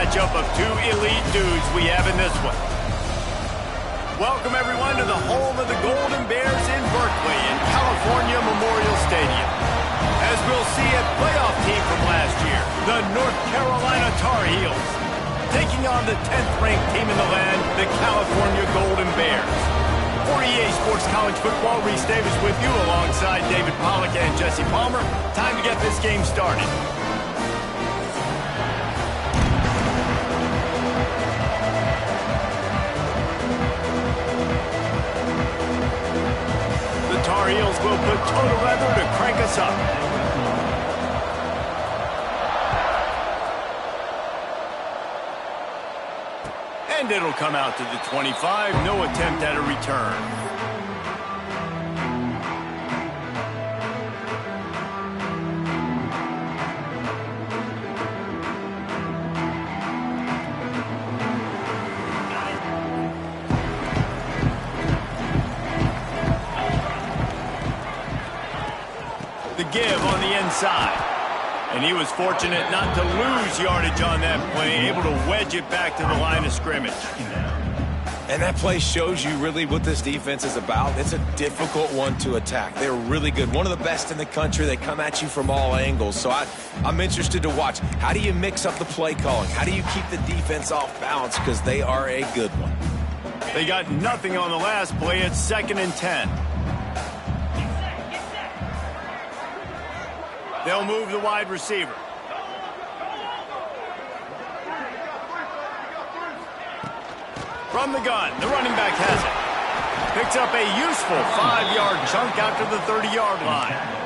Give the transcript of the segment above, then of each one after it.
matchup of two elite dudes we have in this one. Welcome, everyone, to the home of the Golden Bears in Berkeley in California Memorial Stadium. As we'll see a playoff team from last year, the North Carolina Tar Heels, taking on the 10th-ranked team in the land, the California Golden Bears. For EA Sports College Football, Reese Davis with you alongside David Pollack and Jesse Palmer. Time to get this game started. The Tar Heels will put total leather to crank us up. And it'll come out to the 25. No attempt at a return. The give on the inside. And he was fortunate not to lose yardage on that play, able to wedge it back to the line of scrimmage. And that play shows you really what this defense is about. It's a difficult one to attack. They're really good. One of the best in the country. They come at you from all angles. So I'm interested to watch. How do you mix up the play calling? How do you keep the defense off balance? Because they are a good one. They got nothing on the last play. It's 2nd and 10. They'll move the wide receiver. From the gun, the running back has it. Picks up a useful 5-yard chunk out to the 30-yard line.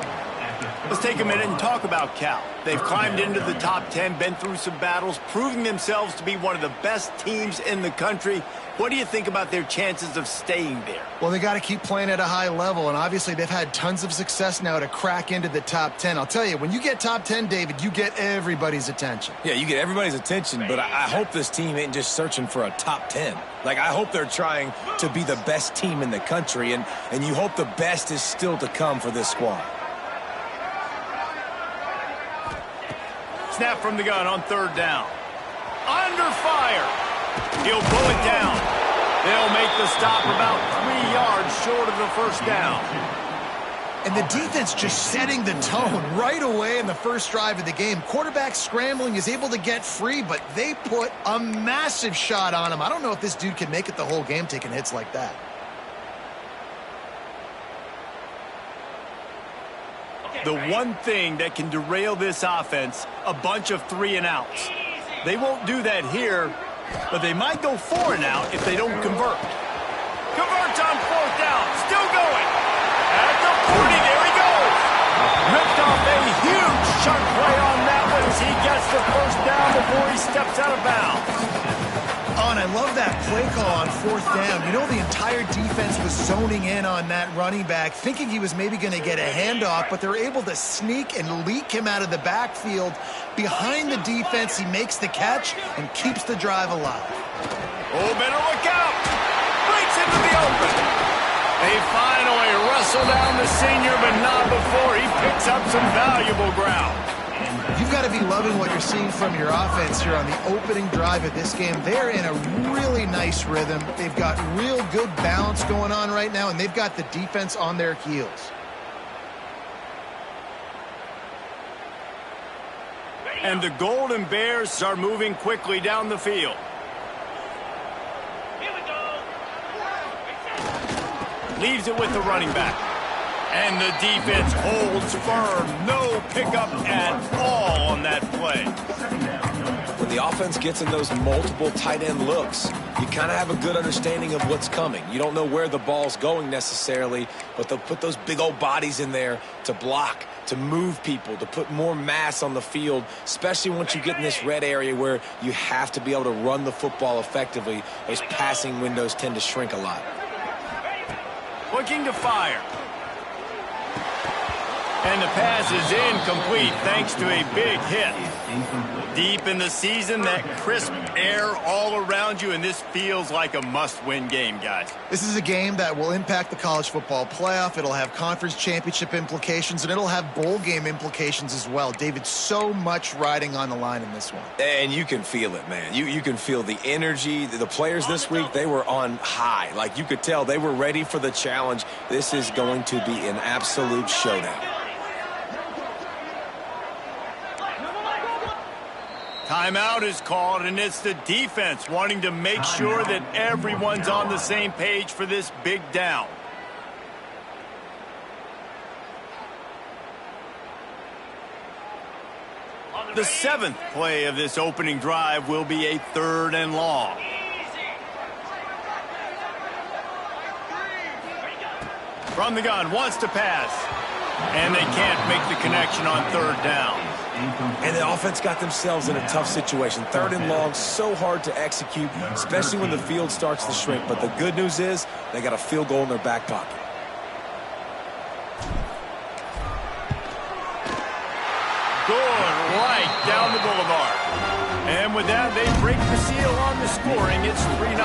Let's take a minute and talk about Cal. They've climbed into the top 10, been through some battles, proving themselves to be one of the best teams in the country. What do you think about their chances of staying there? Well, they got to keep playing at a high level, and obviously they've had tons of success now to crack into the top 10. I'll tell you, when you get top 10, David, you get everybody's attention. Yeah, you get everybody's attention, but I hope this team ain't just searching for a top 10. Like, I hope they're trying to be the best team in the country, and you hope the best is still to come for this squad. Snap from the gun on 3rd down. Under fire. He'll pull it down. They'll make the stop about 3 yards short of the 1st down. And the defense just setting the tone right away in the first drive of the game. Quarterback scrambling is able to get free, but they put a massive shot on him. I don't know if this dude can make it the whole game taking hits like that. The one thing that can derail this offense, a bunch of 3-and-outs. They won't do that here, but they might go 4-and-out if they don't convert. Converts on 4th down, still going. At the 40, there he goes. Ripped off a huge chunk play on that one as he gets the 1st down before he steps out of bounds. Oh, and I love that play call on 4th down. You know, the entire defense was zoning in on that running back, thinking he was maybe going to get a handoff, but they're able to sneak and leak him out of the backfield. Behind the defense, he makes the catch and keeps the drive alive. Oh, better look out. Breaks into the open. They finally wrestle down the senior, but not before he picks up some valuable ground. You've got to be loving what you're seeing from your offense here on the opening drive of this game. They're in a really nice rhythm. They've got real good balance going on right now, and they've got the defense on their heels. And the Golden Bears are moving quickly down the field. Here we go. Leaves it with the running back. And the defense holds firm. No pickup at all on that play. When the offense gets in those multiple tight end looks, you kind of have a good understanding of what's coming. You don't know where the ball's going necessarily, but they'll put those big old bodies in there to block, to move people, to put more mass on the field, especially once you get in this red area where you have to be able to run the football effectively. Those passing windows tend to shrink a lot. Looking to fire. And the pass is incomplete thanks to a big hit. Deep in the season, that crisp air all around you, and this feels like a must-win game, guys. This is a game that will impact the college football playoff. It'll have conference championship implications, and it'll have bowl game implications as well. David, so much riding on the line in this one. And you can feel it, man. You can feel the energy. The players this week, they were on high. Like, you could tell they were ready for the challenge. This is going to be an absolute showdown. Timeout is called, and it's the defense wanting to make sure that everyone's on the same page for this big down. The 7th play of this opening drive will be a 3rd and long. From the gun, wants to pass. And they can't make the connection on 3rd down. And the offense got themselves in a tough situation. 3rd and long, so hard to execute, especially when the field starts to shrink. But the good news is they got a field goal in their back pocket. Good, right down the boulevard. And with that, they break the seal on the scoring. It's 3-0.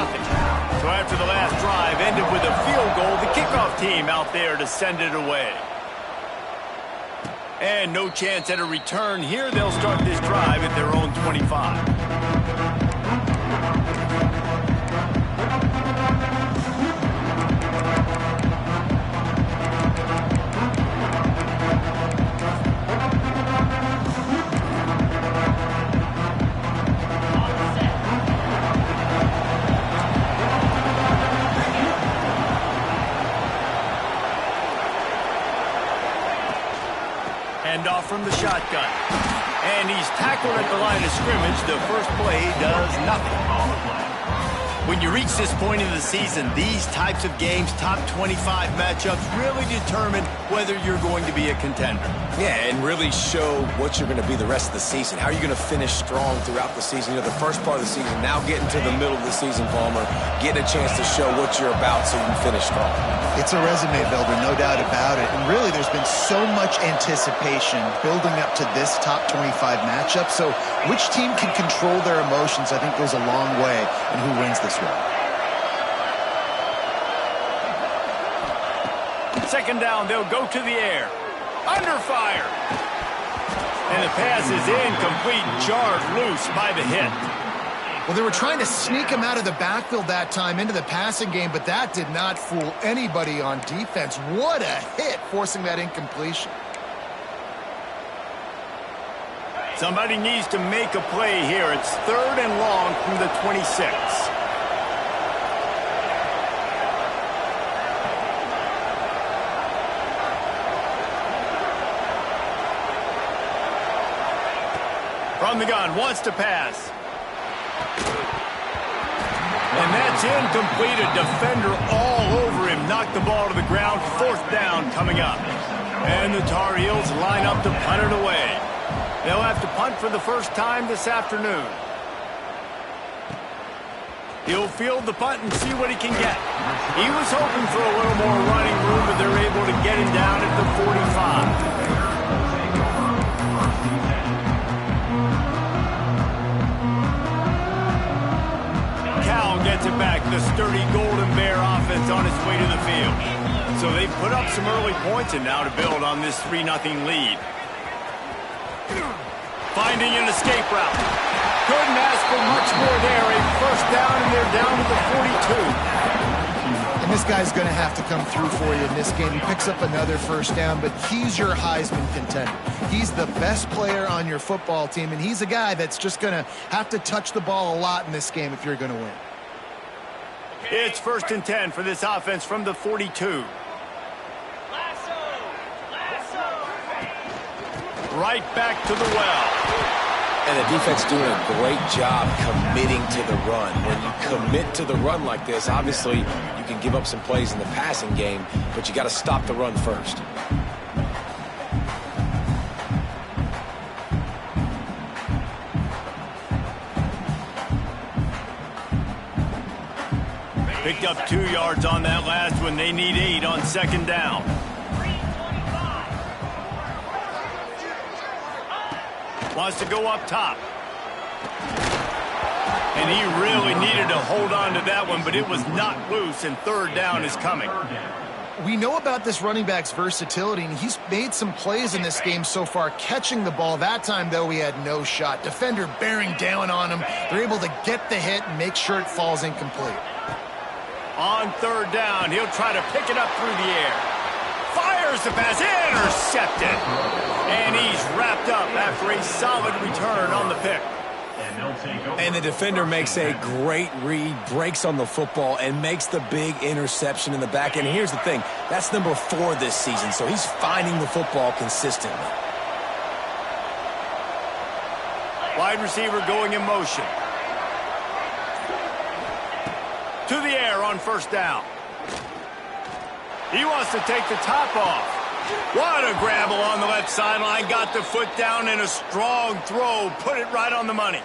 So after the last drive ended with a field goal, the kickoff team out there to send it away. And no chance at a return here. They'll start this drive at their own 25. Off from the shotgun. And he's tackled at the line of scrimmage. The first play does nothing. When you reach this point in the season, these types of games, top 25 matchups, really determine whether you're going to be a contender. Yeah, and really show what you're going to be the rest of the season. How are you going to finish strong throughout the season? You know, the first part of the season, now getting to the middle of the season, Palmer, getting a chance to show what you're about so you can finish strong. It's a resume builder, no doubt about it. And really, there's been so much anticipation building up to this top 25 matchup. So which team can control their emotions, I think, goes a long way in who wins this one. 2nd down, they'll go to the air. Under fire. And the pass is incomplete, jarred loose by the hit. Well, they were trying to sneak him out of the backfield that time into the passing game, but that did not fool anybody on defense. What a hit, forcing that incompletion. Somebody needs to make a play here. It's 3rd and long from the 26. From the gun, wants to pass. And that's incomplete. A defender all over him. Knocked the ball to the ground. 4th down coming up. And the Tar Heels line up to punt it away. They'll have to punt for the first time this afternoon. He'll field the punt and see what he can get. He was hoping for a little more running room, but they're able to get him down at the 45. Gets it back. The sturdy Golden Bear offense on its way to the field. So they've put up some early points, and now to build on this 3-0 lead. Finding an escape route. Couldn't ask for much more there. A 1st down, and they're down to the 42. And this guy's going to have to come through for you in this game. He picks up another 1st down, but he's your Heisman contender. He's the best player on your football team, and he's a guy that's just going to have to touch the ball a lot in this game if you're going to win. It's 1st and 10 for this offense from the 42. Right back to the well. And the defense doing a great job committing to the run. When you commit to the run like this, obviously you can give up some plays in the passing game, but you got to stop the run first. Picked up 2 yards on that last one. They need 8 on 2nd down. Wants to go up top. And he really needed to hold on to that one, but it was not loose, and third down is coming. We know about this running back's versatility, and he's made some plays in this game so far catching the ball. That time, though, he had no shot. Defender bearing down on him. They're able to get the hit and make sure it falls incomplete. On third down, he'll try to pick it up through the air. Fires the pass, intercepted. And he's wrapped up after a solid return on the pick. And the defender makes a great read, breaks on the football, and makes the big interception in the back end. And here's the thing, that's number 4 this season, so he's finding the football consistently. Wide receiver going in motion. To the air on first down. He wants to take the top off. What a grabble on the left sideline. Got the foot down in a strong throw. Put it right on the money.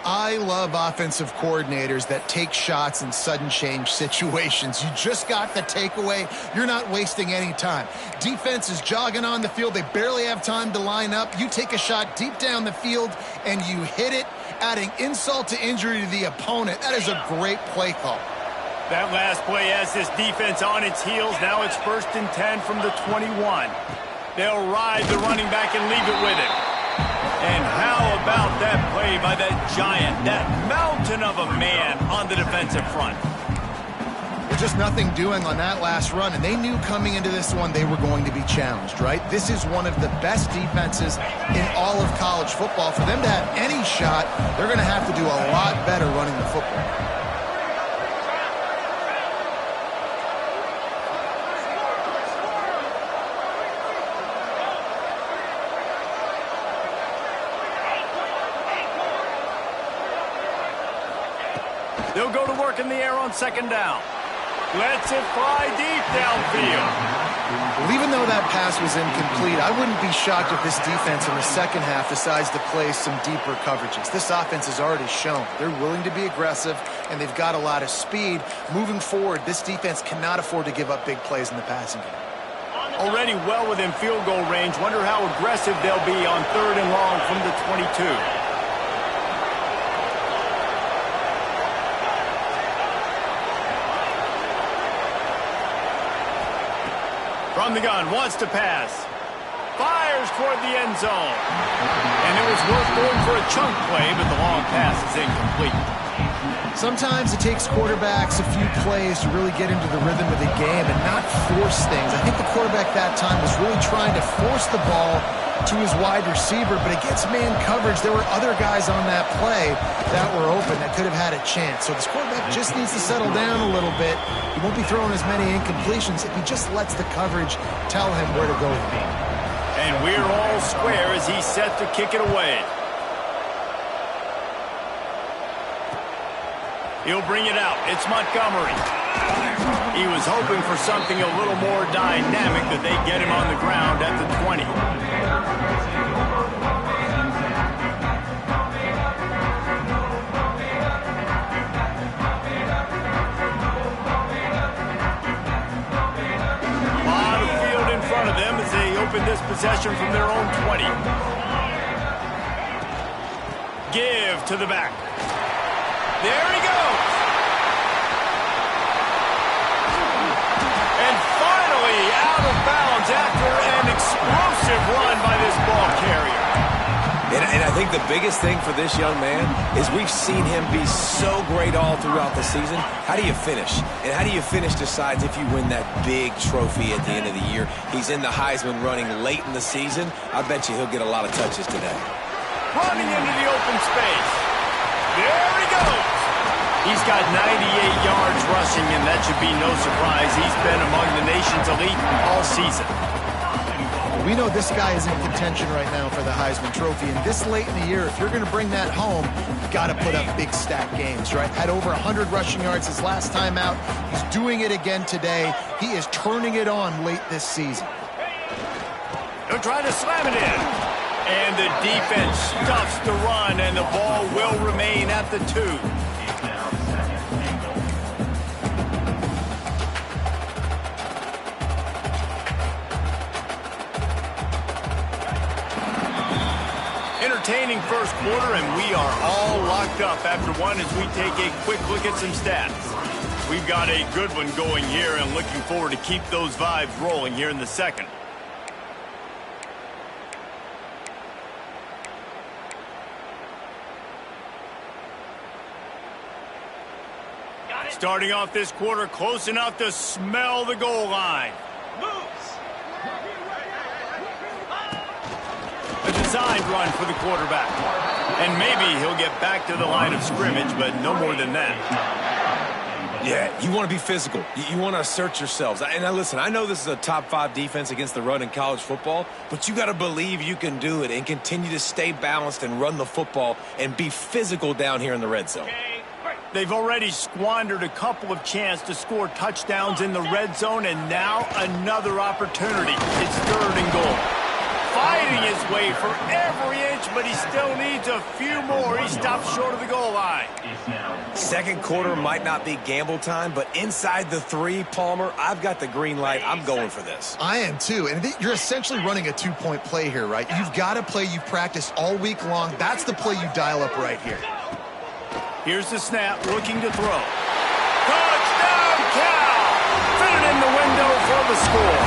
I love offensive coordinators that take shots in sudden change situations. You just got the takeaway. You're not wasting any time. Defense is jogging on the field. They barely have time to line up. You take a shot deep down the field, and you hit it, adding insult to injury to the opponent. That is a great play call. That last play has this defense on its heels. Now it's 1st and 10 from the 21. They'll ride the running back and leave it with him. And how about that play by that giant, that mountain of a man on the defensive front? There's just nothing doing on that last run, and they knew coming into this one they were going to be challenged, right? This is one of the best defenses in all of college football. For them to have any shot, they're going to have to do a lot better running the football. They'll go to work in the air on second down. Lets it fly deep downfield. Well, even though that pass was incomplete, I wouldn't be shocked if this defense in the second half decides to play some deeper coverages. This offense has already shown they're willing to be aggressive, and they've got a lot of speed. Moving forward, this defense cannot afford to give up big plays in the passing game. Already well within field goal range. Wonder how aggressive they'll be on 3rd and long from the 22. From the gun, wants to pass. Fires toward the end zone. And it was worth going for a chunk play, but the long pass is incomplete. Sometimes it takes quarterbacks a few plays to really get into the rhythm of the game and not force things. I think the quarterback that time was really trying to force the ball to his wide receiver, but against man coverage, there were other guys on that play that were open that could have had a chance. So this quarterback just needs to settle down a little bit. He won't be throwing as many incompletions if he just lets the coverage tell him where to go. And we're all square as he's set to kick it away. He'll bring it out. It's Montgomery. He was hoping for something a little more dynamic, that they get him on the ground at the 20. A lot of field in front of them as they open this possession from their own 20. Give to the back. There he goes. And finally out of bounds after an explosive run by this ball carrier. And I think the biggest thing for this young man is we've seen him be so great all throughout the season. How do you finish? And how do you finish decides if you win that big trophy at the end of the year. He's in the Heisman running late in the season. I bet you he'll get a lot of touches today. Running into the open space. There he goes. He's got 98 yards rushing, and that should be no surprise. He's been among the nation's elite all season. We know this guy is in contention right now for the Heisman Trophy, and this late in the year, if you're going to bring that home, you've got to put up big stat games, right? Had over 100 rushing yards his last time out. He's doing it again today. He is turning it on late this season. They're trying to slam it in. And the defense stuffs the run, and the ball will remain at the 2. entertaining first quarter, and we are all locked up after one as we take a quick look at some stats. We've got a good one going here, and looking forward to keep those vibes rolling here in the second. Starting off this quarter close enough to smell the goal line. A designed run for the quarterback. And maybe he'll get back to the line of scrimmage, but no more than that. Yeah, you want to be physical. You want to assert yourselves. And now listen, I know this is a top 5 defense against the run in college football, but you got to believe you can do it and continue to stay balanced and run the football and be physical down here in the red zone. They've already squandered a couple of chances to score touchdowns in the red zone, and now another opportunity. It's 3rd and goal. Fighting his way for every inch, but he still needs a few more. He stops short of the goal line. Second quarter might not be gamble time, but inside the 3, Palmer, I've got the green light. I'm going for this. I am too, and you're essentially running a 2-point play here, right? You've got a play you've practiced all week long. That's the play you dial up right here. Here's the snap, looking to throw. Touchdown, Cal! Fit it in the window for the score.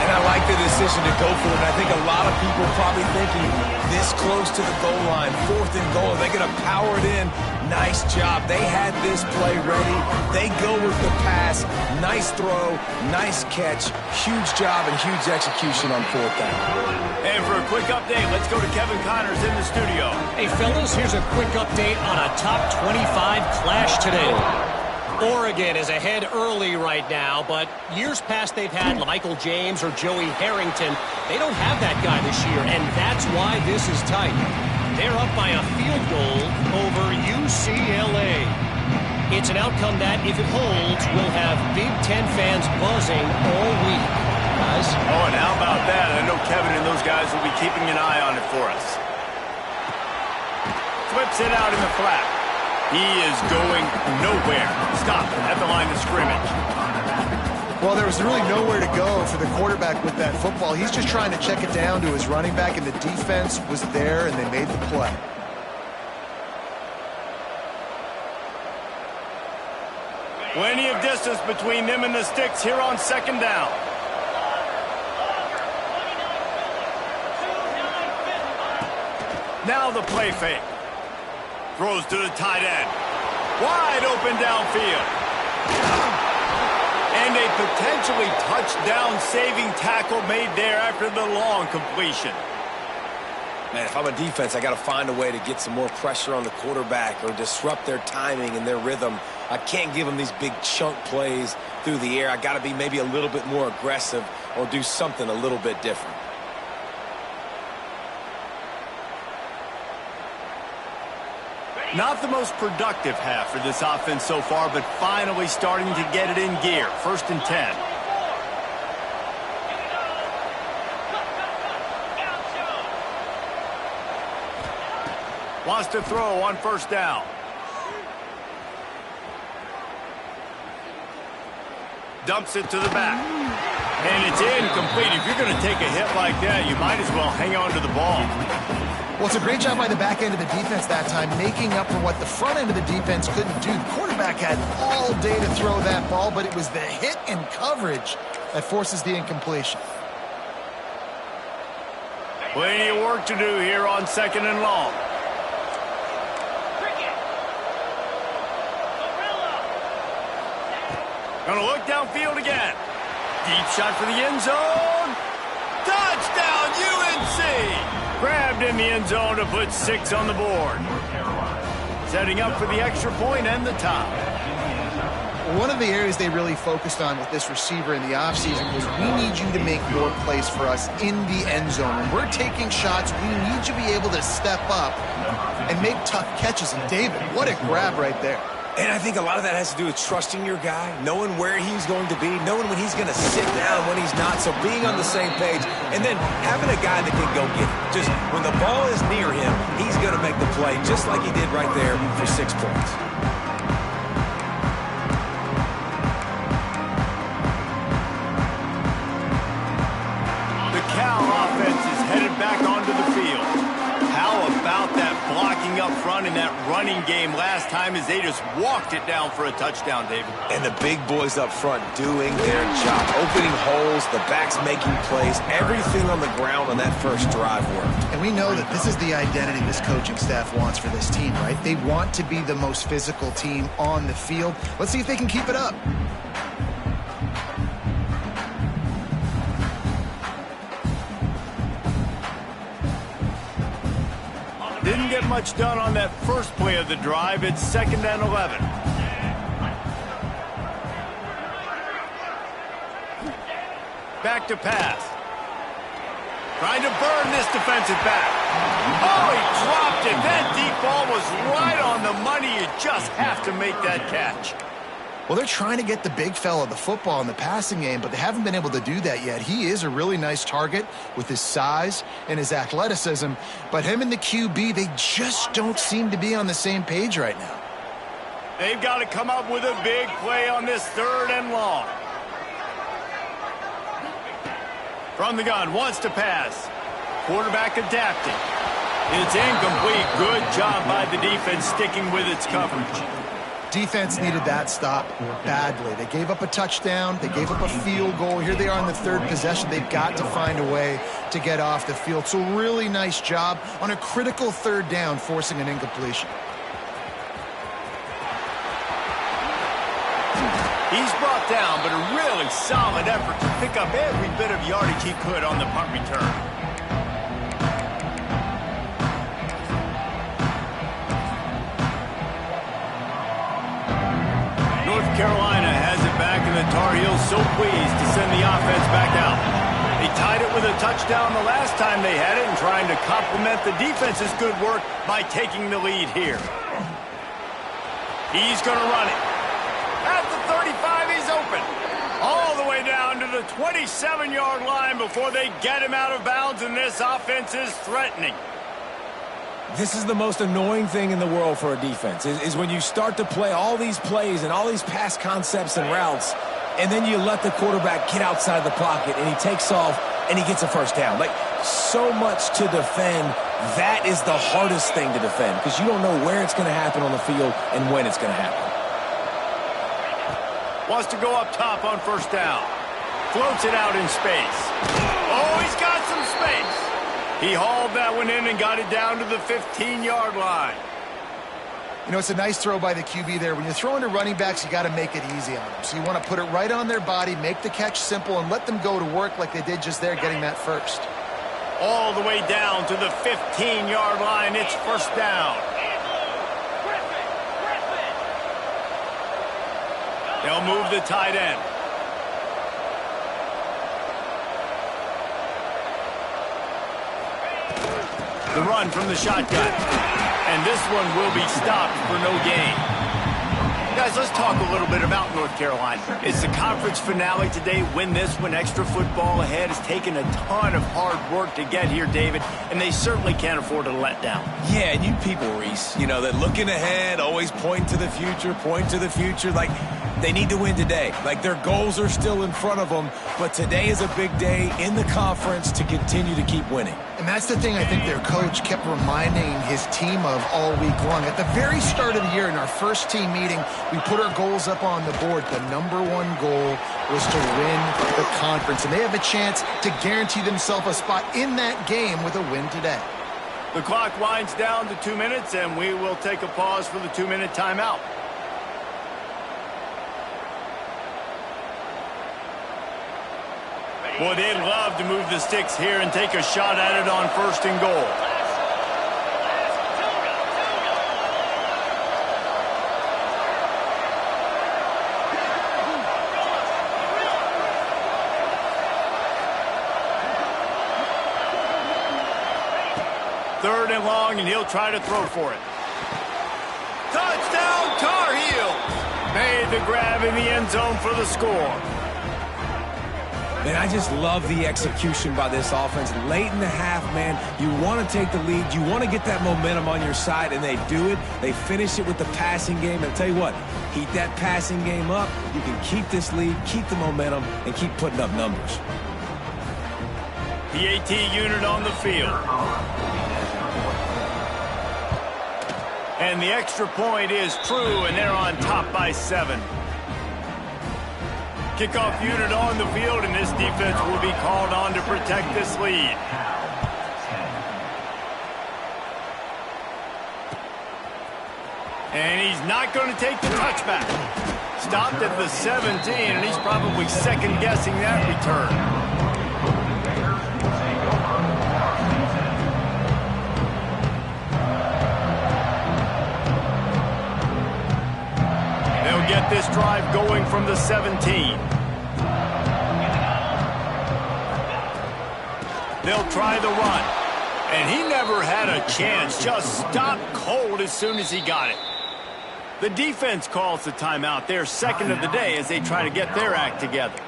And I like the decision to go for it. I think a lot of people are probably thinking this close to the goal line, 4th and goal. They're going to power it in. Nice job. They had this play ready. They go with the pass. Nice throw, nice catch. Huge job and huge execution on 4th down. And for a quick update, let's go to Kevin Connors in the studio. Hey, fellas, here's a quick update on a top 25 clash today. Oregon is ahead early right now, but years past they've had Michael James or Joey Harrington. They don't have that guy this year, and that's why this is tight. They're up by a field goal over UCLA. It's an outcome that, if it holds, will have Big Ten fans buzzing all week. Guys? Oh, and how about that? I know Kevin and those guys will be keeping an eye on it for us. Flips it out in the flat. He is going nowhere. Stop at the line of scrimmage. Well, there was really nowhere to go for the quarterback with that football. He's just trying to check it down to his running back, and the defense was there, and they made the play. Plenty of distance between them and the sticks here on 2nd down. Now the play fake. Throws to the tight end. Wide open downfield. And a potentially touchdown-saving tackle made there after the long completion. Man, if I'm a defense, I got to find a way to get some more pressure on the quarterback or disrupt their timing and their rhythm. I can't give them these big chunk plays through the air. I got to be maybe a little bit more aggressive or do something a little bit different. Not the most productive half for this offense so far, but finally starting to get it in gear. 1st and 10. Wants to throw on 1st down. Dumps it to the back. And it's incomplete. If you're going to take a hit like that, you might as well hang on to the ball. Well, it's a great job by the back end of the defense that time, making up for what the front end of the defense couldn't do. The quarterback had all day to throw that ball, but it was the hit and coverage that forces the incompletion. Plenty of work to do here on 2nd and long. Gonna look downfield again. Deep shot for the end zone. Touchdown, UNC! Grabbed in the end zone to put 6 on the board. Setting up for the extra point and the top. One of the areas they really focused on with this receiver in the offseason was we need you to make more plays for us in the end zone. When we're taking shots, we need you to be able to step up and make tough catches. And David, what a grab right there. And I think a lot of that has to do with trusting your guy, knowing where he's going to be, knowing when he's going to sit down, when he's not. So being on the same page, and then having a guy that can go get it. Just when the ball is near him, he's going to make the play, just like he did right there for 6 points. The Cal offense is headed back onto the field. happening up front in that running game last time as they just walked it down for a touchdown, David. And the big boys up front doing their job. Opening holes, the backs making plays, everything on the ground on that first drive worked. And we know that this is the identity this coaching staff wants for this team, right? They want to be the most physical team on the field. Let's see if they can keep it up. Didn't get much done on that first play of the drive. It's 2nd and 11. Back to pass. Trying to burn this defensive back. Oh, he dropped it. That deep ball was right on the money. You just have to make that catch. Well, they're trying to get the big fella the football in the passing game, but they haven't been able to do that yet. He is a really nice target with his size and his athleticism, but him and the QB, they just don't seem to be on the same page right now. They've got to come up with a big play on this 3rd and long. From the gun, wants to pass. Quarterback adapting. It's incomplete. Good job by the defense sticking with its coverage. Defense needed that stop badly. They gave up a touchdown. They gave up a field goal. Here they are in the 3rd possession. They've got to find a way to get off the field. So really nice job on a critical 3rd down, forcing an incompletion. He's brought down, but a really solid effort to pick up every bit of yardage he could on the punt return. North Carolina has it back, and the Tar Heels so pleased to send the offense back out. They tied it with a touchdown the last time they had it and trying to complement the defense's good work by taking the lead here. He's going to run it. At the 35, he's open. All the way down to the 27-yard line before they get him out of bounds, and this offense is threatening. This is the most annoying thing in the world for a defense, is when you start to play all these plays and all these pass concepts and routes, and then you let the quarterback get outside the pocket, and he takes off, and he gets a first down. Like, so much to defend. That is the hardest thing to defend, because you don't know where it's going to happen on the field and when it's going to happen. Wants to go up top on 1st down. Floats it out in space. Oh, he's got some space. He hauled that one in and got it down to the 15-yard line. You know, it's a nice throw by the QB there. When you're throwing to running backs, you got to make it easy on them. So you want to put it right on their body, make the catch simple, and let them go to work like they did just there, getting that first. All the way down to the 15-yard line. It's 1st down. They'll move the tight end. The run from the shotgun. And this one will be stopped for no gain. Guys, let's talk a little bit about North Carolina. It's the conference finale today. Win this one. Extra football ahead. Has taken a ton of hard work to get here, David, and they certainly can't afford to let down. Yeah, and you people, Reese, you know, that looking ahead, always point to the future, like, they need to win today. Like, their goals are still in front of them, but today is a big day in the conference to continue to keep winning. And that's the thing I think their coach kept reminding his team of all week long. At the very start of the year, in our first team meeting, we put our goals up on the board. The #1 goal was to win the conference, and they have a chance to guarantee themselves a spot in that game with a win today. The clock winds down to 2 minutes, and we will take a pause for the 2-minute timeout. Boy, they'd love to move the sticks here and take a shot at it on 1st and goal. Third and long, and he'll try to throw for it. Touchdown, Tar Heels! Made the grab in the end zone for the score. And I just love the execution by this offense. Late in the half, man, you want to take the lead. You want to get that momentum on your side, and they do it. They finish it with the passing game. And I'll tell you what, heat that passing game up. You can keep this lead, keep the momentum, and keep putting up numbers. The AT unit on the field. And the extra point is true, and they're on top by 7. Kickoff unit on the field, and this defense will be called on to protect this lead. And he's not going to take the touchback. Stopped at the 17, and he's probably second-guessing that return. They'll get this drive going from the 17. They'll try the run. And he never had a chance. Just stopped cold as soon as he got it. The defense calls the timeout. They're second of the day as they try to get their act together.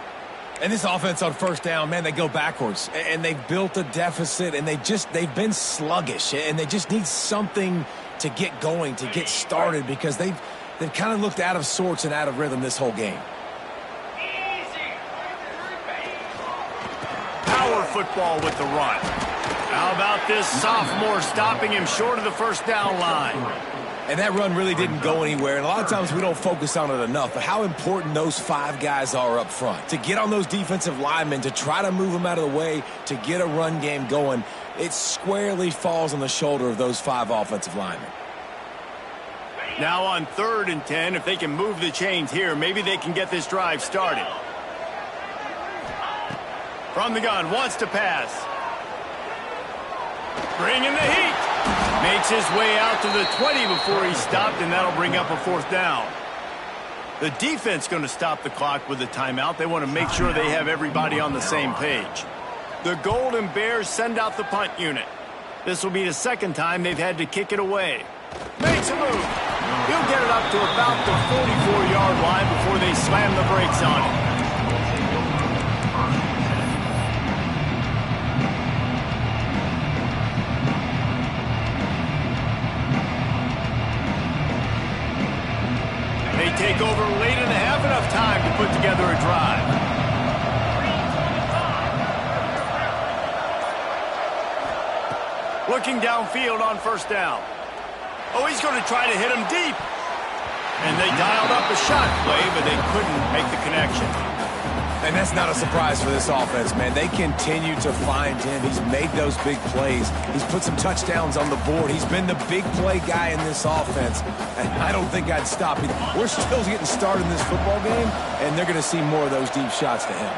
And this offense on first down, man, they go backwards. And they've built a deficit, and they've been sluggish. And they just need something to get going, to get started, because they've kind of looked out of sorts and out of rhythm this whole game. Power football with the run. How about this sophomore stopping him short of the first down line? And that run really didn't go anywhere. And a lot of times we don't focus on it enough, but how important those 5 guys are up front. To get on those defensive linemen, to try to move them out of the way, to get a run game going, it squarely falls on the shoulder of those 5 offensive linemen. Now on 3rd and 10, if they can move the chains here, maybe they can get this drive started. From the gun, wants to pass. Bringing the heat. Makes his way out to the 20 before he stopped, and that'll bring up a 4th down. The defense going to stop the clock with a timeout. They want to make sure they have everybody on the same page. The Golden Bears send out the punt unit. This will be the 2nd time they've had to kick it away. Makes a move. He'll get it up to about the 44-yard line before they slam the brakes on it. They take over late and have enough time to put together a drive. Looking downfield on 1st down. Oh, he's going to try to hit him deep. And they dialed up a shot play, but they couldn't make the connection. And that's not a surprise for this offense, man. They continue to find him. He's made those big plays. He's put some touchdowns on the board. He's been the big play guy in this offense. And I don't think I'd stop him. We're still getting started in this football game, and they're going to see more of those deep shots to him.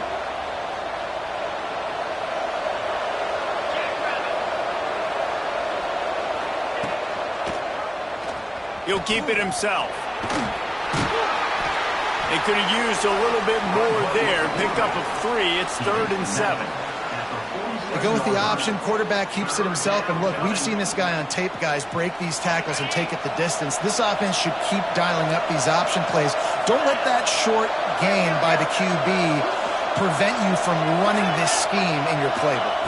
He'll keep it himself. They could have used a little bit more there. Pick up a 3. It's 3rd and 7. They go with the option. Quarterback keeps it himself. And look, we've seen this guy on tape, guys, break these tackles and take it the distance. This offense should keep dialing up these option plays. Don't let that short gain by the QB prevent you from running this scheme in your playbook.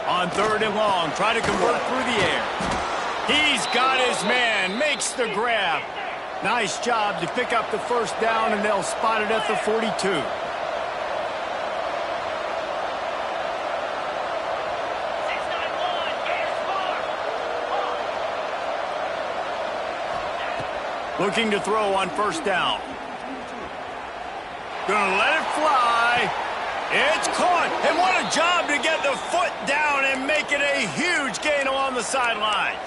On 3rd and long, try to convert through the air. He's got his man, makes the grab. Nice job to pick up the 1st down, and they'll spot it at the 42. Looking to throw on 1st down. Gonna let it fly. It's caught. And what a job to get the foot down and make it a huge gain along the sidelines.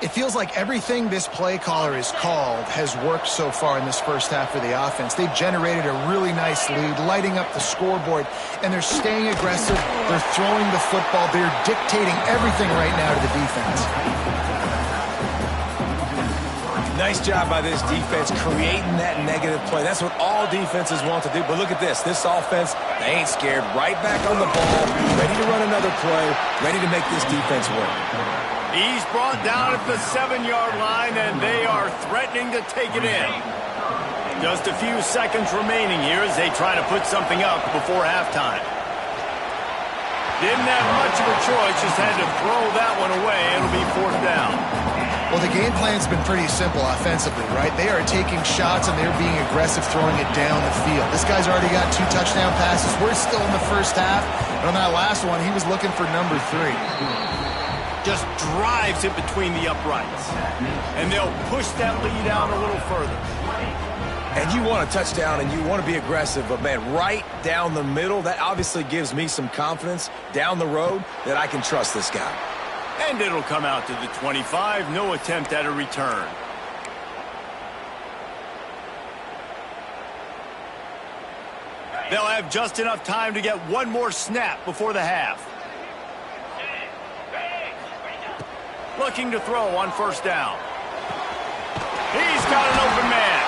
It feels like everything this play caller has called has worked so far in this 1st half for the offense. They've generated a really nice lead, lighting up the scoreboard, and they're staying aggressive. They're throwing the football. They're dictating everything right now to the defense. Nice job by this defense creating that negative play. That's what all defenses want to do. But look at this. This offense, they ain't scared. Right back on the ball, ready to run another play, ready to make this defense work. He's brought down at the 7-yard line, and they are threatening to take it in. Just a few seconds remaining here as they try to put something up before halftime. Didn't have much of a choice, just had to throw that one away. It'll be 4th down. Well, the game plan's been pretty simple offensively, right? They are taking shots, and they're being aggressive, throwing it down the field. This guy's already got 2 touchdown passes. We're still in the 1st half. And on that last one, he was looking for number 3. just drives it between the uprights. And they'll push that lead out a little further. And you want a touchdown and you want to be aggressive, but man, right down the middle, that obviously gives me some confidence down the road that I can trust this guy. And it'll come out to the 25, no attempt at a return. They'll have just enough time to get one more snap before the half. Looking to throw on first down. He's got an open man.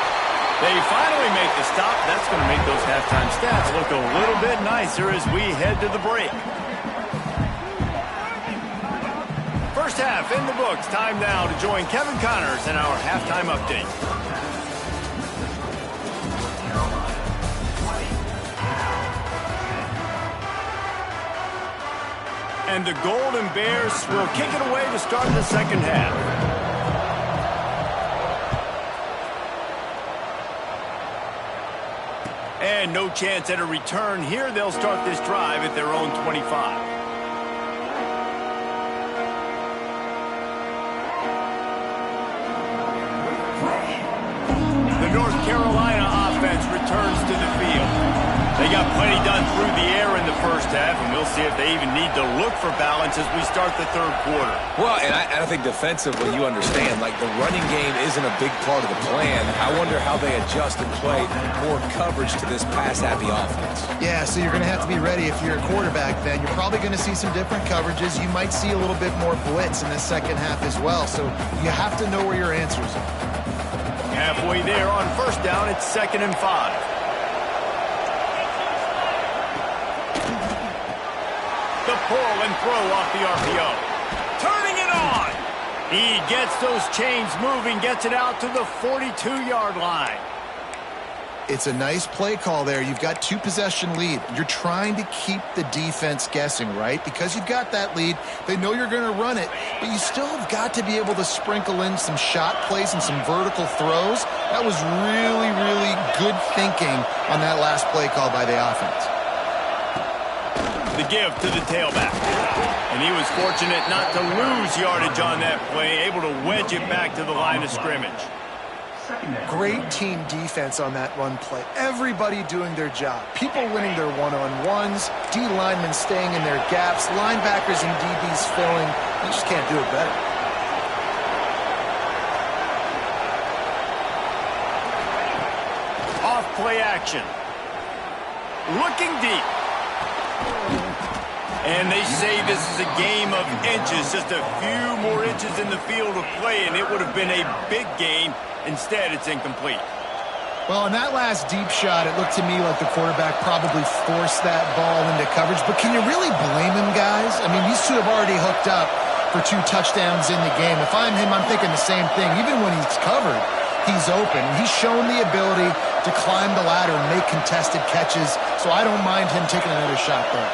They finally make the stop. That's going to make those halftime stats look a little bit nicer as we head to the break. First half in the books. Time now to join Kevin Connors in our halftime update. And the Golden Bears will kick it away to start the second half. And no chance at a return here. They'll start this drive at their own 25. The North Carolina offense returns to the field. They got plenty done through the air in the first half, and we'll see if they even need to look for balance as we start the third quarter. Well, and I think defensively, you understand, like the running game isn't a big part of the plan. I wonder how they adjust and play more coverage to this pass-happy offense. Yeah, so you're going to have to be ready if you're a quarterback then. You're probably going to see some different coverages. You might see a little bit more blitz in the second half as well, so you have to know where your answers are. Halfway there on first down, it's 2nd and 5. The pull and throw off the RPO. Turning it on. He gets those chains moving, gets it out to the 42-yard line. It's a nice play call there. You've got 2-possession lead. You're trying to keep the defense guessing, right? Because you've got that lead. They know you're going to run it, but you still have got to be able to sprinkle in some shot plays and some vertical throws. That was really, really good thinking on that last play call by the offense. The give to the tailback. And he was fortunate not to lose yardage on that play, able to wedge it back to the line of scrimmage. Great team defense on that run play. Everybody doing their job. People winning their one-on-ones, D linemen staying in their gaps, linebackers and DBs filling. You just can't do it better. Off play action. Looking deep. And they say this is a game of inches, just a few more inches in the field of play, and it would have been a big game. Instead, it's incomplete. Well, in that last deep shot, it looked to me like the quarterback probably forced that ball into coverage. But can you really blame him, guys? I mean, these two have already hooked up for 2 touchdowns in the game. If I'm him, I'm thinking the same thing. Even when he's covered, he's open. He's shown the ability to climb the ladder and make contested catches, so I don't mind him taking another shot there.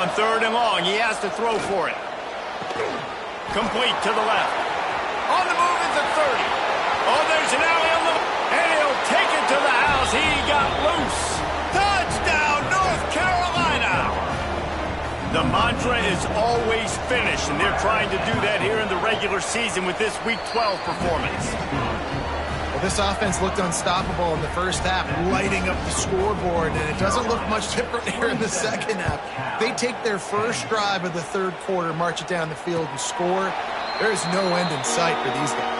On 3rd and long, he has to throw for it. Complete to the left. On the move is the 30. Oh, there's an alley on the... And he'll take it to the house. He got loose. Touchdown, North Carolina. The mantra is always finish, and they're trying to do that here in the regular season with this Week 12 performance. Well, this offense looked unstoppable in the first half, lighting up the scoreboard, and it doesn't look much different here in the second half. They take their first drive of the third quarter, march it down the field, and score. There is no end in sight for these guys.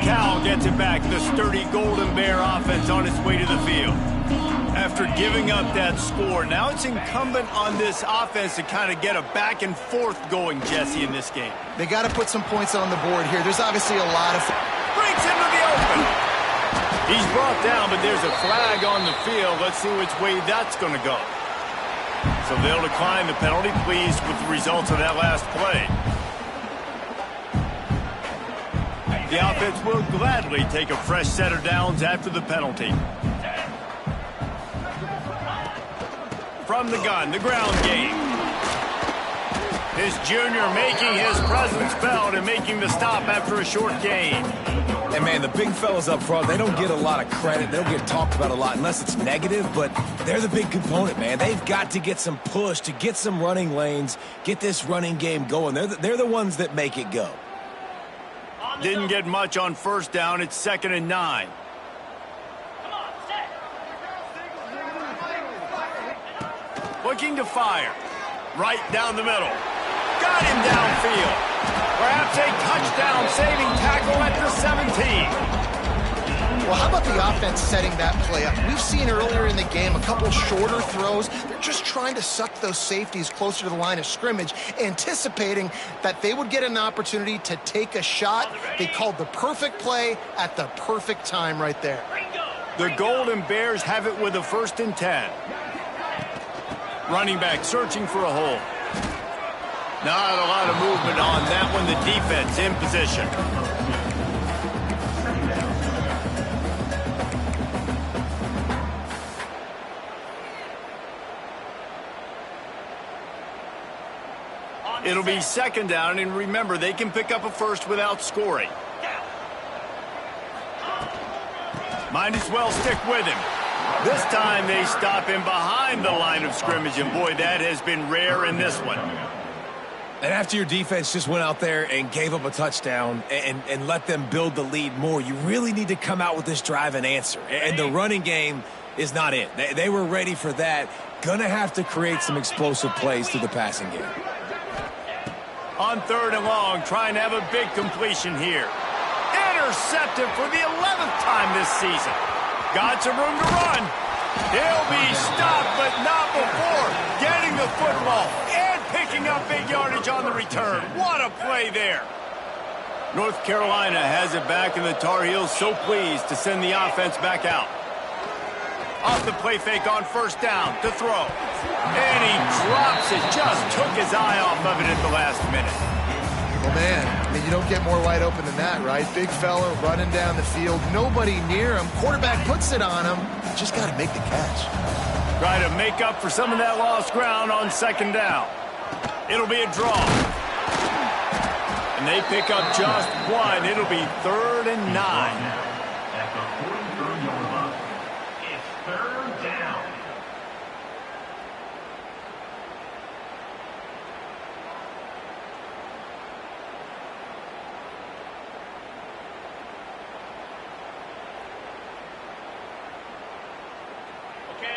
Cal gets it back. The sturdy Golden Bear offense on its way to the field. After giving up that score, now it's incumbent on this offense to kind of get a back and forth going, Jesse, in this game. They got to put some points on the board here. There's obviously a lot of... Breaks into the open. He's brought down, but there's a flag on the field. Let's see which way that's going to go. So they'll decline the penalty, pleased with the results of that last play. The offense will gladly take a fresh set of downs after the penalty. From the gun, the ground game. His junior making his presence felt and making the stop after a short gain. And, man, the big fellas up front, they don't get a lot of credit. They don't get talked about a lot unless it's negative, but they're the big component, man. They've got to get some push, to get some running lanes, get this running game going. They're the ones that make it go. Didn't get much on first down. It's 2nd and 9. Looking to fire. Right down the middle. Got him downfield. Perhaps a touchdown-saving tackle at the 17. Well, how about the offense setting that play up? We've seen earlier in the game a couple shorter throws. They're just trying to suck those safeties closer to the line of scrimmage, anticipating that they would get an opportunity to take a shot. They called the perfect play at the perfect time right there. The Golden Bears have it with a 1st and 10. Running back searching for a hole. Not a lot of movement on that one. The defense in position. It'll be 2nd down, and remember, they can pick up a first without scoring. Might as well stick with him. This time they stop him behind the line of scrimmage, and boy, that has been rare in this one. And after your defense just went out there and gave up a touchdown and let them build the lead more, you really need to come out with this drive and answer. And the running game is not it. They were ready for that. Gonna have to create some explosive plays through the passing game. On 3rd and long, trying to have a big completion here. Intercepted for the 11th time this season. Got some room to run. He'll be stopped, but not before getting the football and picking up big yardage on the return. What a play there. North Carolina has it back, and the Tar Heels so pleased to send the offense back out. Off the play fake on 1st down to throw. And he drops it, just took his eye off of it at the last minute. Well, man, I mean, you don't get more wide open than that, right? Big fella running down the field, nobody near him. Quarterback puts it on him. You just got to make the catch. Try to make up for some of that lost ground on 2nd down. It'll be a draw. And they pick up just one. It'll be 3rd and 9.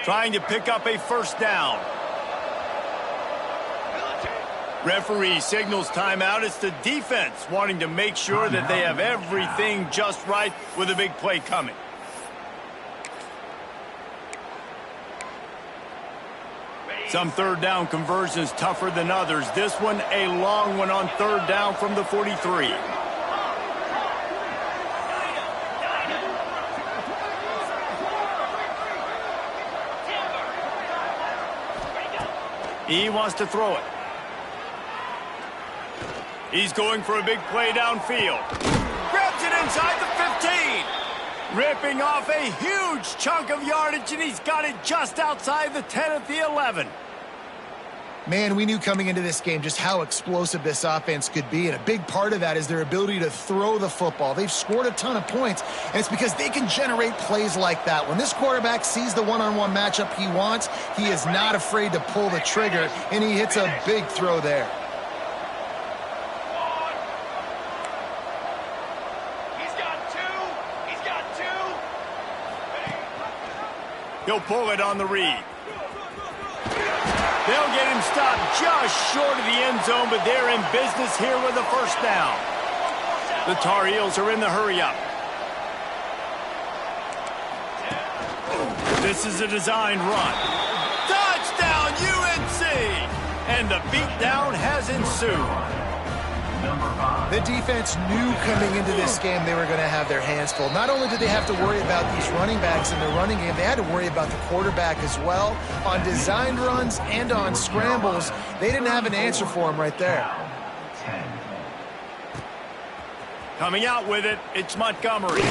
Trying to pick up a 1st down. Referee signals timeout. It's the defense wanting to make sure that they have everything just right with a big play coming. Some 3rd down conversions tougher than others. This one a long one on 3rd down from the 43. He wants to throw it. He's going for a big play downfield. Grabs it inside the 15. Ripping off a huge chunk of yardage, and he's got it just outside the 10 at the 11. Man, we knew coming into this game just how explosive this offense could be, and a big part of that is their ability to throw the football. They've scored a ton of points, and it's because they can generate plays like that. When this quarterback sees the one-on-one matchup he wants, he is not afraid to pull the trigger, and he hits a big throw there. He'll pull it on the read. They'll get him stopped just short of the end zone, but they're in business here with a 1st down. The Tar Heels are in the hurry-up. This is a designed run. Touchdown, UNC! And the beatdown has ensued. The defense knew coming into this game they were going to have their hands full. Not only did they have to worry about these running backs in the running game, they had to worry about the quarterback as well. On designed runs and on scrambles, they didn't have an answer for him right there. Coming out with it, it's Montgomery.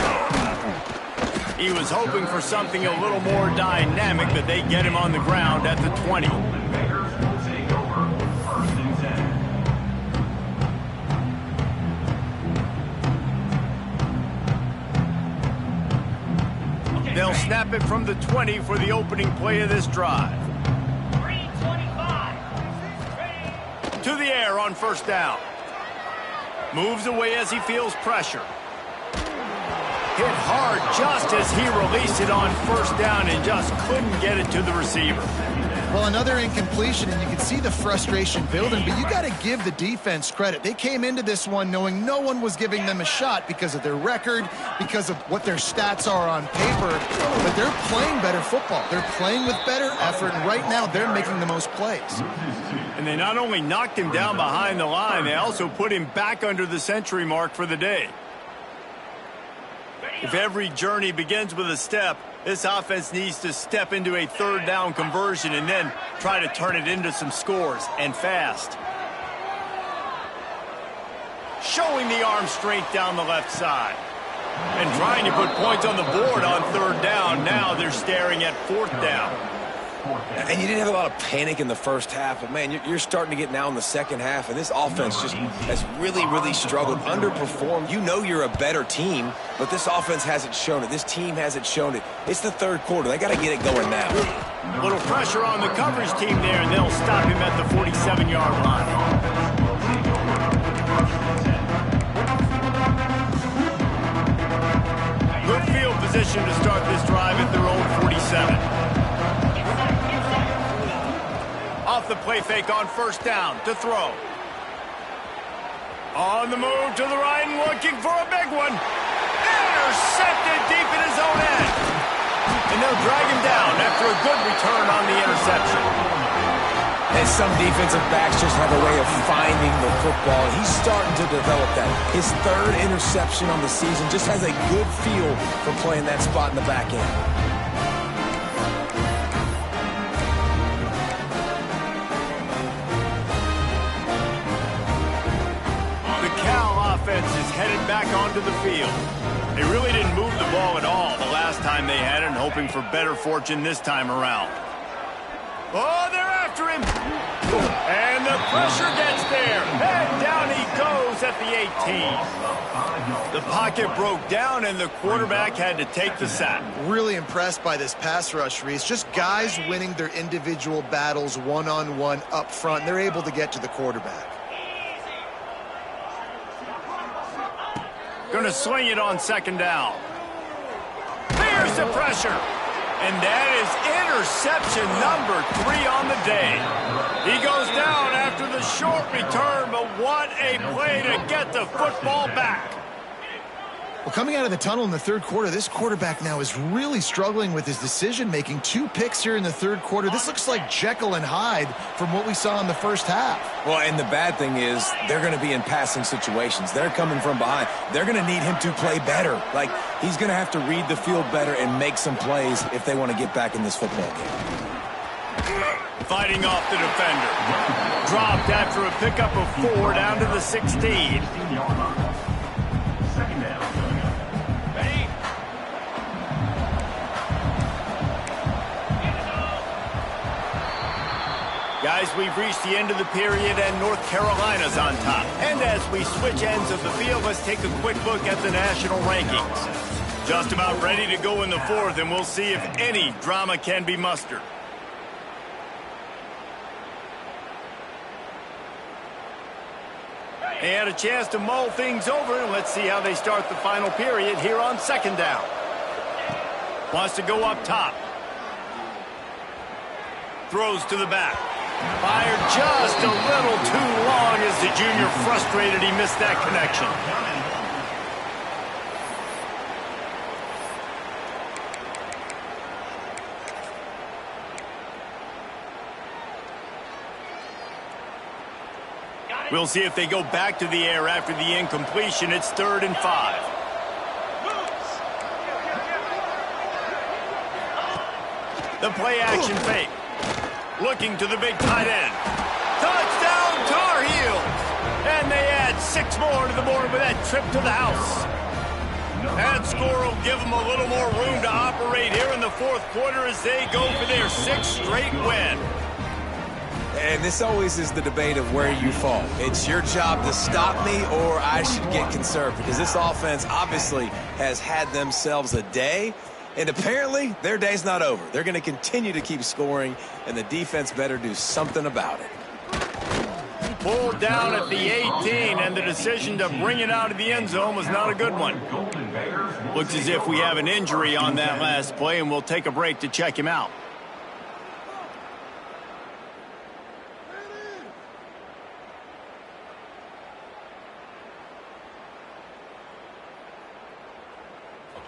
He was hoping for something a little more dynamic, but they get him on the ground at the 20. They'll snap it from the 20 for the opening play of this drive. To the air on first down. Moves away as he feels pressure. Hit hard just as he released it on first down and just couldn't get it to the receiver. Well, another incompletion, and you can see the frustration building, but you got to give the defense credit. They came into this one knowing no one was giving them a shot because of their record, because of what their stats are on paper, but they're playing better football. They're playing with better effort, and right now they're making the most plays. And they not only knocked him down behind the line, they also put him back under the century mark for the day. If every journey begins with a step, this offense needs to step into a third down conversion and then try to turn it into some scores, and fast. Showing the arm strength down the left side. And trying to put points on the board on third down. Now they're staring at fourth down. And you didn't have a lot of panic in the first half, but, man, you're starting to get now in the second half, and this offense just has really, really struggled, underperformed. You know you're a better team, but this offense hasn't shown it. This team hasn't shown it. It's the third quarter. They got to get it going now. Little pressure on the coverage team there, and they'll stop him at the 47-yard line. Good field position to start this drive at their own 47. Off the play fake on first down to throw. On the move to the right and looking for a big one. Intercepted deep in his own end. And they'll drag him down after a good return on the interception. And some defensive backs just have a way of finding the football. He's starting to develop that. His third interception on the season just has a good feel for playing that spot in the back end. Offense is headed back onto the field. They really didn't move the ball at all the last time they had it, and hoping for better fortune this time around. Oh, they're after him. And the pressure gets there. And down he goes at the 18. The pocket broke down, and the quarterback had to take the sack. Really impressed by this pass rush, Reese. Just guys winning their individual battles one-on-one up front. They're able to get to the quarterback. Going to sling it on second down. There's the pressure. And that is interception number 3 on the day. He goes down after the short return, but what a play to get the football back. Well, coming out of the tunnel in the third quarter, this quarterback now is really struggling with his decision-making. 2 picks here in the third quarter. This looks like Jekyll and Hyde from what we saw in the first half. Well, and the bad thing is they're going to be in passing situations. They're coming from behind. They're going to need him to play better. Like, he's going to have to read the field better and make some plays if they want to get back in this football game. Fighting off the defender. Dropped after a pickup of 4 down to the 16. Guys, we've reached the end of the period, and North Carolina's on top. And as we switch ends of the field, let's take a quick look at the national rankings. Just about ready to go in the fourth, and we'll see if any drama can be mustered. They had a chance to mull things over, and let's see how they start the final period here on second down. Wants to go up top. Throws to the back. Fired just a little too long as the junior frustrated he missed that connection. We'll see if they go back to the air after the incompletion. It's 3rd and 5. The play action fake. Looking to the big tight end. Touchdown Tar Heels! And they add 6 more to the board with that trip to the house. That score will give them a little more room to operate here in the fourth quarter as they go for their 6th straight win. And this always is the debate of where you fall. It's your job to stop me, or I should get conserved, because this offense obviously has had themselves a day. And apparently, their day's not over. They're going to continue to keep scoring, and the defense better do something about it. Pulled down at the 18, and the decision to bring it out of the end zone was not a good one. Looks as if we have an injury on that last play, and we'll take a break to check him out.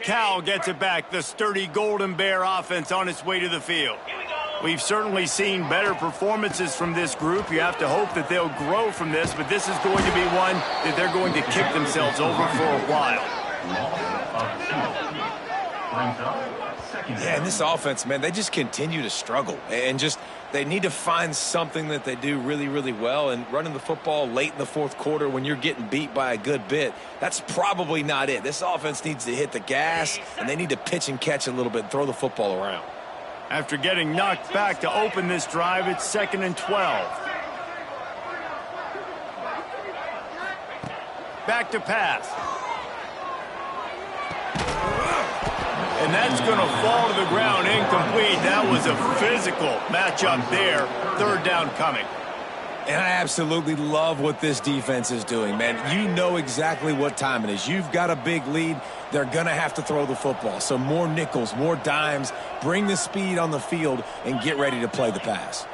Cal gets it back. The sturdy Golden Bear offense on its way to the field. We've certainly seen better performances from this group. You have to hope that they'll grow from this, but this is going to be one that they're going to kick themselves over for a while. Yeah, and this offense, man, they just continue to struggle. And just they need to find something that they do really, really well. And running the football late in the fourth quarter when you're getting beat by a good bit, that's probably not it. This offense needs to hit the gas, and they need to pitch and catch a little bit and throw the football around. After getting knocked back to open this drive, it's 2nd and 12. Back to pass. And that's going to fall to the ground incomplete. That was a physical matchup there. 3rd down coming. And I absolutely love what this defense is doing, man. You know exactly what time it is. You've got a big lead. They're going to have to throw the football. So more nickels, more dimes, bring the speed on the field, and get ready to play the pass.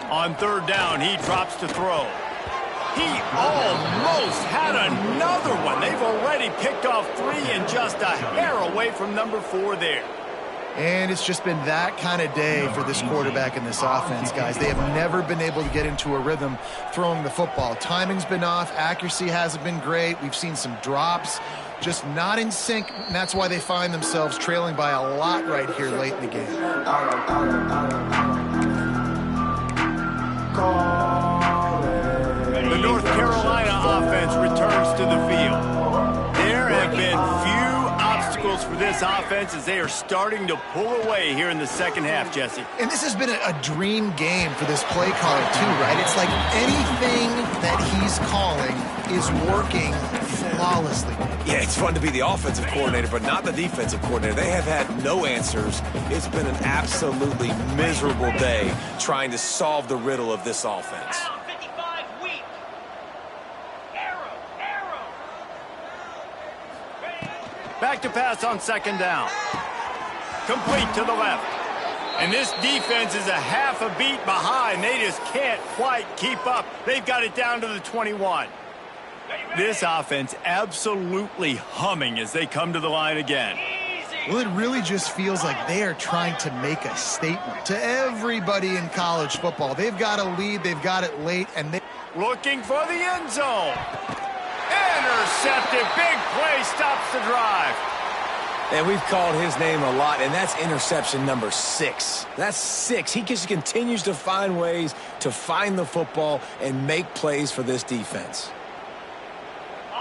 On 3rd down, he drops to throw. He almost had another one. They've already picked off 3 and just a hair away from number 4 there. And it's just been that kind of day for this quarterback and this offense, guys. They have never been able to get into a rhythm throwing the football. Timing's been off. Accuracy hasn't been great. We've seen some drops, just not in sync, and that's why they find themselves trailing by a lot right here late in the game. The North Carolina offense returns to the field. There have been few obstacles for this offense as they are starting to pull away here in the second half, Jesse. And this has been a dream game for this play caller too, right? It's like anything that he's calling is working flawlessly. Yeah, it's fun to be the offensive coordinator, but not the defensive coordinator. They have had no answers. It's been an absolutely miserable day trying to solve the riddle of this offense. Back to pass on 2nd down. Complete to the left. And this defense is a half a beat behind. They just can't quite keep up. They've got it down to the 21. This offense absolutely humming as they come to the line again. Well, it really just feels like they are trying to make a statement to everybody in college football. They've got a lead, they've got it late, and they... Looking for the end zone. Intercepted. Big play stops the drive. And we've called his name a lot, and that's interception number 6. That's 6. He just continues to find ways to find the football and make plays for this defense.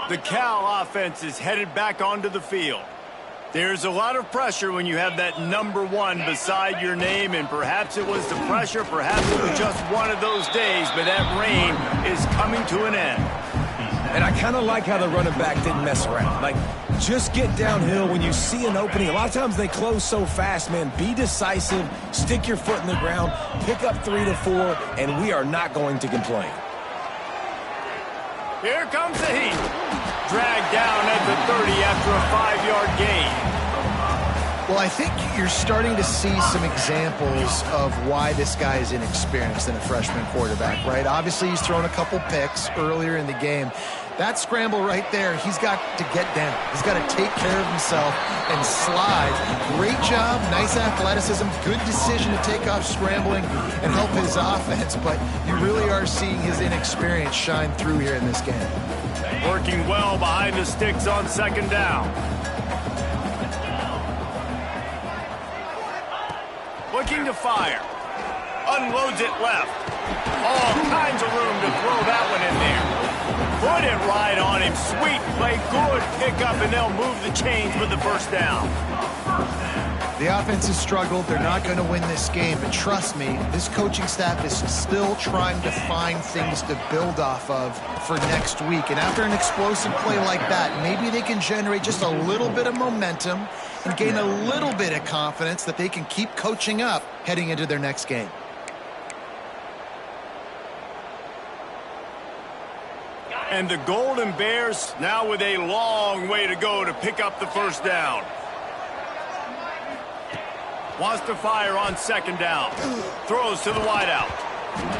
The Cal offense is headed back onto the field. There's a lot of pressure when you have that number 1 beside your name, and perhaps it was the pressure, perhaps it was just one of those days, but that reign is coming to an end. And I kind of like how the running back didn't mess around. Like, just get downhill when you see an opening. A lot of times they close so fast, man. Be decisive, stick your foot in the ground, pick up 3 to 4, and we are not going to complain. Here comes the heat. Dragged down at the 30 after a 5-yard gain. Well, I think you're starting to see some examples of why this guy is inexperienced in a freshman quarterback, right? Obviously, he's thrown a couple picks earlier in the game. That scramble right there, he's got to get down. He's got to take care of himself and slide. Great job, nice athleticism, good decision to take off scrambling and help his offense, but you really are seeing his inexperience shine through here in this game. Working well behind the sticks on 2nd down. Looking to fire. Unloads it left. All kinds of room to throw that one in there. Put it right on him. Sweet play. Good pickup, and they'll move the chains with the 1st down. The offense has struggled. They're not going to win this game. But trust me, this coaching staff is still trying to find things to build off of for next week. And after an explosive play like that, maybe they can generate just a little bit of momentum and gain a little bit of confidence that they can keep coaching up heading into their next game. And the Golden Bears now with a long way to go to pick up the first down. Wants to fire on second down. Throws to the wideout.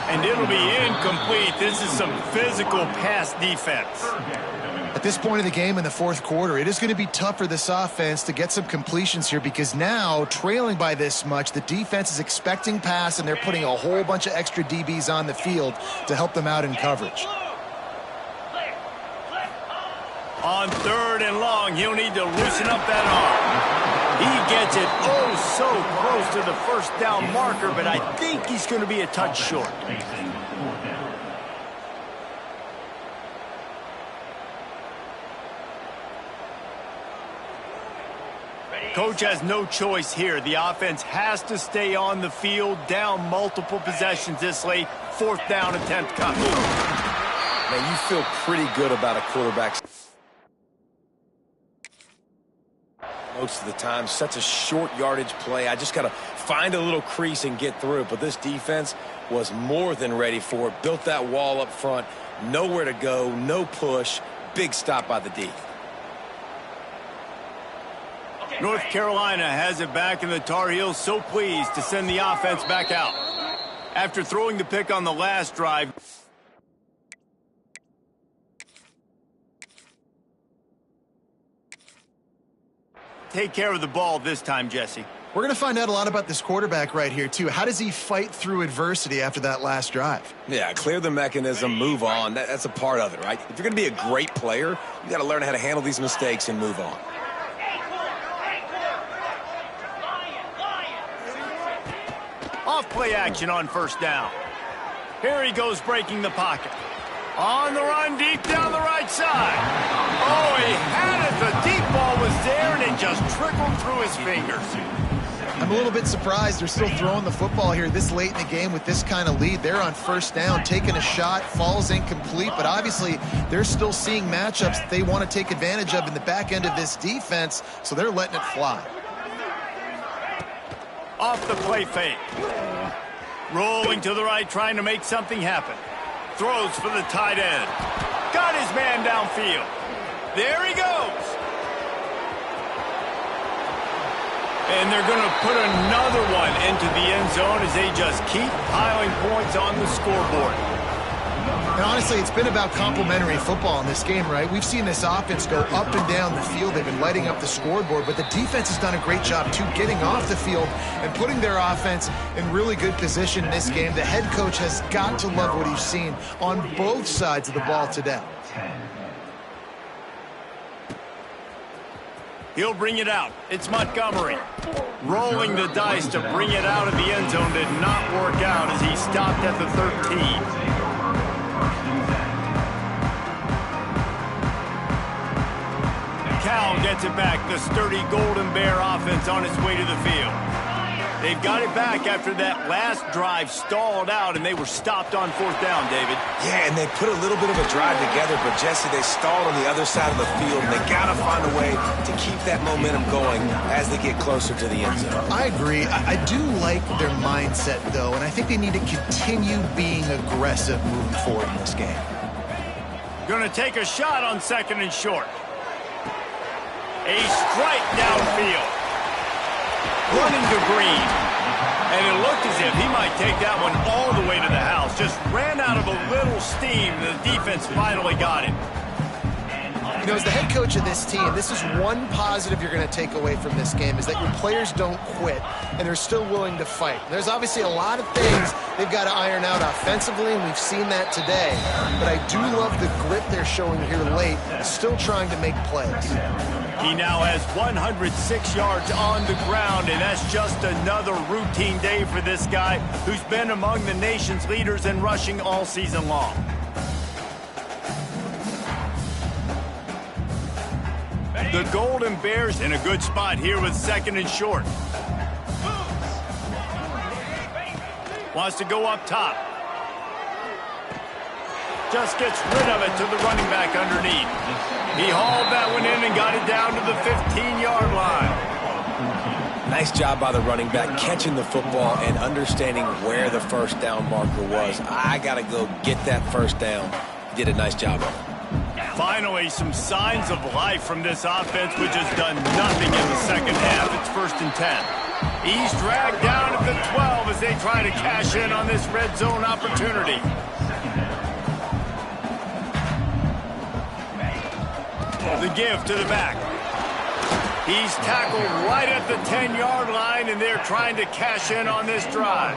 And it'll be incomplete. This is some physical pass defense. At this point of the game in the fourth quarter, it is going to be tough for this offense to get some completions here because now, trailing by this much, the defense is expecting pass and they're putting a whole bunch of extra DBs on the field to help them out in coverage. On third and long, he'll need to loosen up that arm. He gets it so close to the first down marker, but I think he's going to be a touch short. Coach has no choice here. The offense has to stay on the field, down multiple possessions this late. Fourth down attempt coming. Man, you feel pretty good about a quarterback's most of the time. Such a short yardage play. I just got to find a little crease and get through it. But this defense was more than ready for it. Built that wall up front. Nowhere to go. No push. Big stop by the D. North Carolina has it back, and the Tar Heels so pleased to send the offense back out. After throwing the pick on the last drive, take care of the ball this time, Jesse. We're going to find out a lot about this quarterback right here, too. How does he fight through adversity after that last drive? Yeah, clear the mechanism, move on. That's a part of it, right? If you're going to be a great player, you got to learn how to handle these mistakes and move on. Off play action on first down. Here he goes breaking the pocket. On the run deep down the right side. Oh, he had it. The deep ball was there, and it just trickled through his fingers. I'm a little bit surprised they're still throwing the football here this late in the game with this kind of lead. They're on first down, taking a shot, falls incomplete, but obviously they're still seeing matchups that they want to take advantage of in the back end of this defense, so they're letting it fly. Off the play fake. Rolling to the right, trying to make something happen. Throws for the tight end. Got his man downfield. There he goes. And they're going to put another one into the end zone as they just keep piling points on the scoreboard. And honestly, it's been about complementary football in this game, right? We've seen this offense go up and down the field. They've been lighting up the scoreboard, but the defense has done a great job, too, getting off the field and putting their offense in really good position in this game. The head coach has got to love what he's seen on both sides of the ball today. He'll bring it out. It's Montgomery. Rolling the dice to bring it out of the end zone did not work out as he stopped at the 13. Cal gets it back. The sturdy Golden Bear offense on its way to the field. They've got it back after that last drive stalled out, and they were stopped on fourth down, David. Yeah, and they put a little bit of a drive together, but, Jesse, they stalled on the other side of the field, and they got to find a way to keep that momentum going as they get closer to the end zone. I agree. I do like their mindset, though, and I think they need to continue being aggressive moving forward in this game. Going to take a shot on second and short. A strike downfield. Running to Green. And it looked as if he might take that one all the way to the house. Just ran out of a little steam. The defense finally got him. You know, as the head coach of this team, this is one positive you're going to take away from this game, is that your players don't quit, and they're still willing to fight. There's obviously a lot of things they've got to iron out offensively, and we've seen that today. But I do love the grit they're showing here late, still trying to make plays. He now has 106 yards on the ground, and that's just another routine day for this guy who's been among the nation's leaders in rushing all season long. The Golden Bears in a good spot here with second and short. Wants to go up top. Just gets rid of it to the running back underneath. He hauled that one in and got it down to the 15-yard line. Nice job by the running back catching the football and understanding where the first down marker was. I got to go get that first down. He did a nice job of it. Finally, some signs of life from this offense, which has done nothing in the second half. It's 1st and 10. He's dragged down at the 12 as they try to cash in on this red zone opportunity. The give to the back. He's tackled right at the 10-yard line, and they're trying to cash in on this drive.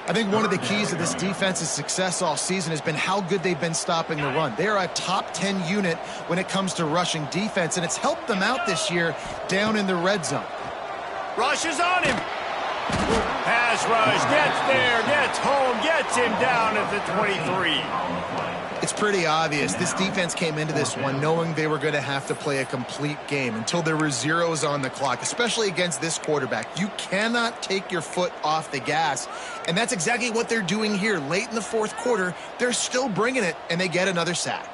I think one of the keys to this defense's success all season has been how good they've been stopping the run. They are a top 10 unit when it comes to rushing defense, and it's helped them out this year down in the red zone. Rush is on him. Pass rush, gets there, gets home, gets him down at the 23. It's pretty obvious. This defense came into this one knowing they were going to have to play a complete game until there were zeros on the clock, especially against this quarterback. You cannot take your foot off the gas, and that's exactly what they're doing here. Late in the fourth quarter, they're still bringing it, and they get another sack.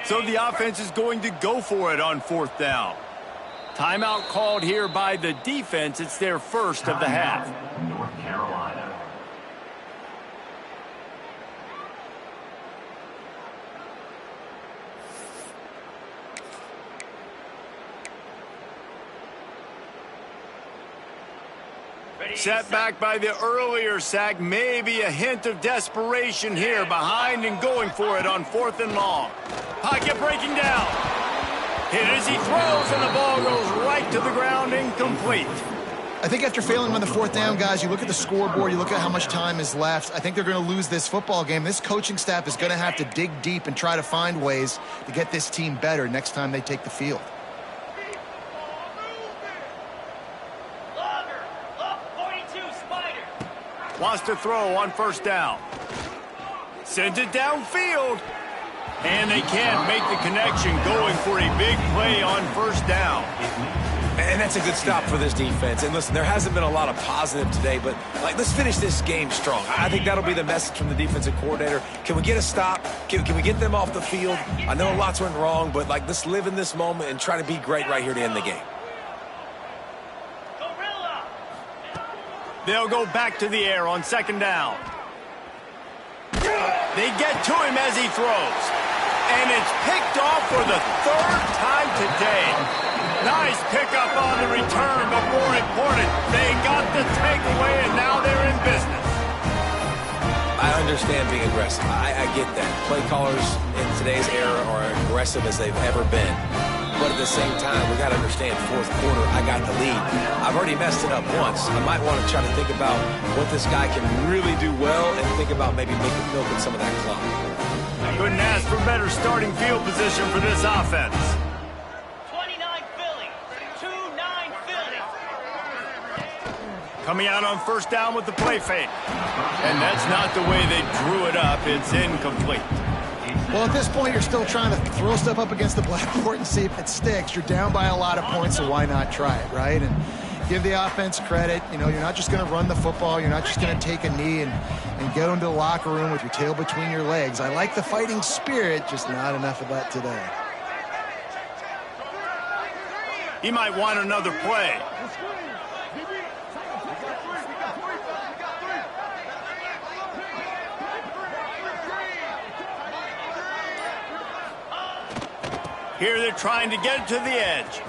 So the offense is going to go for it on 4th down. Timeout called here by the defense. It's their first of the half. North Carolina. Set back by the earlier sack. Maybe a hint of desperation here, behind and going for it on 4th and long. Pocket breaking down. Hit as he throws, and the ball goes right to the ground, incomplete. I think after failing on the 4th down, guys, you look at the scoreboard, you look at how much time is left. I think they're going to lose this football game. This coaching staff is going to have to dig deep and try to find ways to get this team better next time they take the field. Wants to throw on 1st down. Sends it downfield. And they can't make the connection, going for a big play on 1st down. And that's a good stop for this defense. And listen, there hasn't been a lot of positive today, but let's finish this game strong. I think that'll be the message from the defensive coordinator. Can we get a stop? Can we get them off the field? I know lots went wrong, but let's live in this moment and try to be great right here to end the game. They'll go back to the air on 2nd down. They get to him as he throws. And it's picked off for the 3rd time today. Nice pickup on the return, but more important, they got the takeaway, and now they're in business. I understand being aggressive. I get that. Play callers in today's era are aggressive as they've ever been. But at the same time, we got to understand 4th quarter, I got the lead. I've already messed it up once. I might want to try to think about what this guy can really do well and think about maybe milking some of that clock. Couldn't ask for better starting field position for this offense. 29 Philly, 2-9 Philly. Coming out on 1st down with the play fake. And that's not the way they drew it up. It's incomplete. Well, at this point, you're still trying to throw stuff up against the blackboard and see if it sticks. You're down by a lot of points, so why not try it, right? And give the offense credit. You know, you're not just going to run the football. You're not just going to take a knee and go into the locker room with your tail between your legs. I like the fighting spirit, just not enough of that today. He might want another play. Here they're trying to get it to the edge.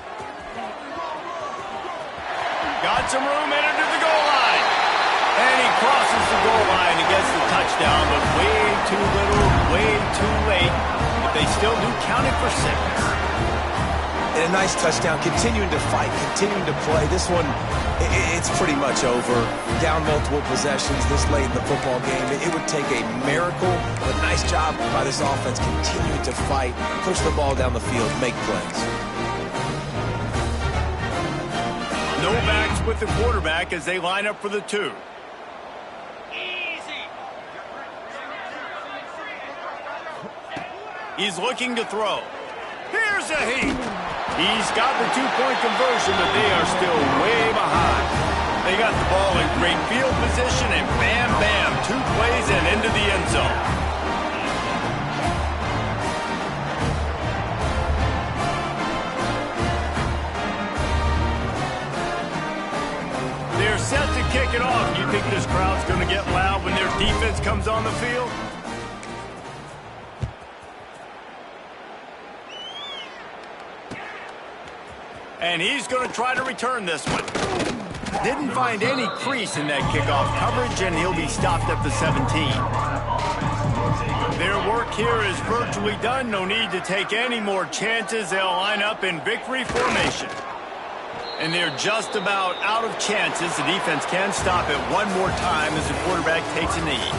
Got some room, entered to the goal line. And he crosses the goal line and gets the touchdown, but way too little, way too late. But they still do count it for 6. And a nice touchdown, continuing to fight, continuing to play. This one, it's pretty much over. Down multiple possessions this late in the football game. It would take a miracle, but nice job by this offense continuing to fight, push the ball down the field, make plays. No backs with the quarterback as they line up for the 2. Easy. He's looking to throw. Here's a heat. He's got the two-point conversion, but they are still way behind. They got the ball in great field position, and bam, bam, 2 plays and into the end zone. They're set to kick it off. You think this crowd's going to get loud when their defense comes on the field? And he's going to try to return this one. Didn't find any crease in that kickoff coverage, and he'll be stopped at the 17. Their work here is virtually done. No need to take any more chances. They'll line up in victory formation. And they're just about out of chances. The defense can stop it one more time as the quarterback takes a knee.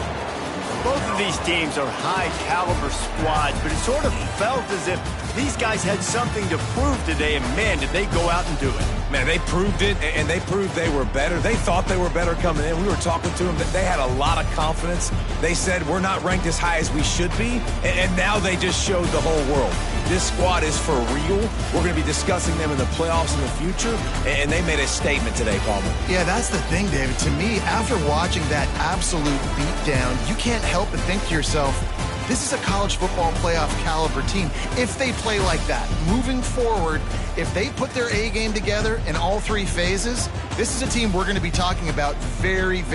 Both of these teams are high-caliber squads, but it sort of felt as if these guys had something to prove today, and man, did they go out and do it. Man, they proved it, and they proved they were better. They thought they were better coming in. We were talking to them. They had a lot of confidence. They said, we're not ranked as high as we should be, and now they just showed the whole world. This squad is for real. We're going to be discussing them in the playoffs in the future, and they made a statement today, Palmer. Yeah, that's the thing, David. To me, after watching that absolute beatdown, you can't help but think to yourself, this is a college football playoff caliber team. If they play like that, moving forward, if they put their A game together in all 3 phases, this is a team we're going to be talking about very, very